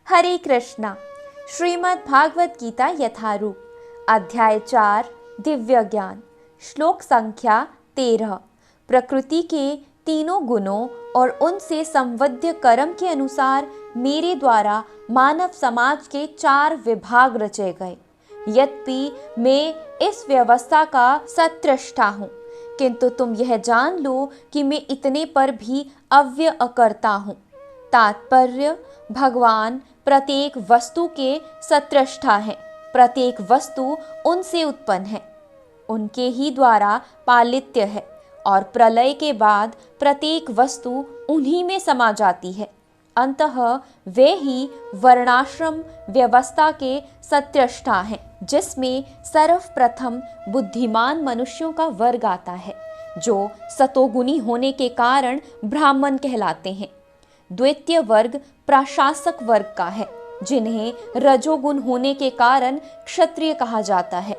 हरे कृष्णा। श्रीमद् भागवत गीता यथारूप अध्याय 4 दिव्य ज्ञान श्लोक संख्या 13। प्रकृति के तीनों गुणों और उनसे संबद्ध कर्म के अनुसार मेरे द्वारा मानव समाज के 4 विभाग रचे गए। यद्यपि मैं इस व्यवस्था का सत्रष्टा हूँ, किंतु तुम यह जान लो कि मैं इतने पर भी अव्यय अकर्ता हूँ। तात्पर्य, भगवान प्रत्येक वस्तु के सत्रष्टा हैं। प्रत्येक वस्तु उनसे उत्पन्न है, उनके ही द्वारा पालित्य है और प्रलय के बाद प्रत्येक वस्तु उन्हीं में समा जाती है। अंतः वे ही वर्णाश्रम व्यवस्था के सत्रष्टा हैं, जिसमें सर्वप्रथम बुद्धिमान मनुष्यों का वर्ग आता है, जो सतोगुणी होने के कारण ब्राह्मण कहलाते हैं। द्वितीय वर्ग प्रशासक वर्ग का है, जिन्हें रजोगुण होने के कारण क्षत्रिय कहा जाता है।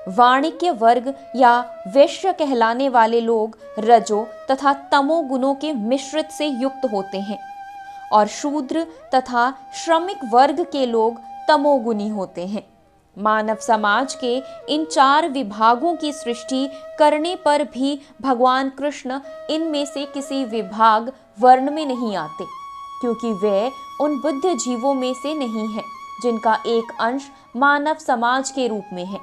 वाणिज्य वर्ग या वैश्य कहलाने वाले लोग रजो तथा तमो गुणों के मिश्रित से युक्त होते हैं और शूद्र तथा श्रमिक वर्ग के लोग तमोगुणी होते हैं। मानव समाज के इन 4 विभागों की सृष्टि करने पर भी भगवान कृष्ण इनमें से किसी विभाग वर्ण में नहीं आते, क्योंकि वे उन बुद्ध जीवों में से नहीं हैं जिनका एक अंश मानव समाज के रूप में है।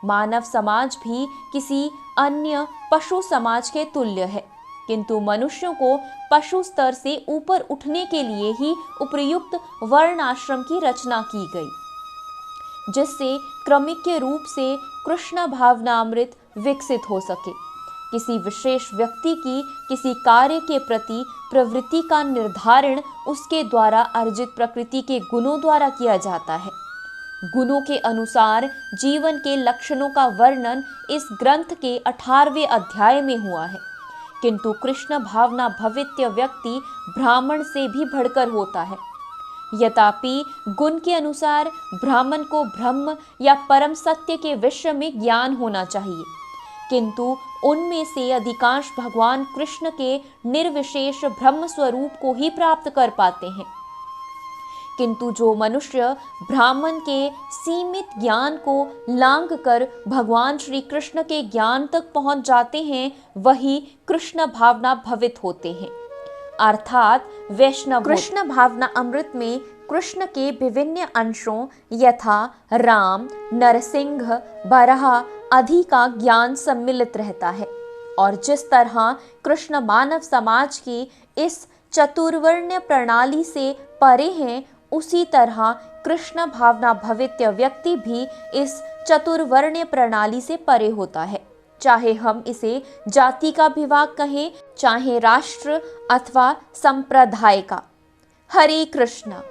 मानव समाज भी किसी अन्य पशु समाज के तुल्य है, किंतु मनुष्यों को पशु स्तर से ऊपर उठने के लिए ही उपयुक्त वर्ण आश्रम की रचना की गई, जिससे क्रमिक रूप से कृष्ण भावनामृत विकसित हो सके। किसी विशेष व्यक्ति की किसी कार्य के प्रति प्रवृत्ति का निर्धारण उसके द्वारा अर्जित प्रकृति के गुणों द्वारा किया जाता है। गुणों के अनुसार जीवन के लक्षणों का वर्णन इस ग्रंथ के 18वें अध्याय में हुआ है, किंतु कृष्ण भावना भवित्य व्यक्ति ब्राह्मण से भी बढ़कर होता है। यद्यपि गुण के अनुसार ब्राह्मण को ब्रह्म या परम सत्य के विषय में ज्ञान होना चाहिए, किंतु उनमें से अधिकांश भगवान कृष्ण के निर्विशेष ब्रह्म स्वरूप को ही प्राप्त कर पाते हैं। किंतु जो मनुष्य ब्राह्मण के सीमित ज्ञान को लांघ कर भगवान श्री कृष्ण के ज्ञान तक पहुंच जाते हैं, वही कृष्ण भावना भवित होते हैं, अर्थात वैष्णव। कृष्ण भावना अमृत में कृष्ण के विभिन्न अंशों यथा राम, नरसिंह, बराह आदि का ज्ञान सम्मिलित रहता है, और जिस तरह कृष्ण मानव समाज की इस चतुर्वर्ण प्रणाली से परे हैं, उसी तरह कृष्ण भावना भवित्य व्यक्ति भी इस चतुर्वर्ण प्रणाली से परे होता है। चाहे हम इसे जाति का विभाग कहें, चाहे राष्ट्र अथवा संप्रदाय का। हरे कृष्णा।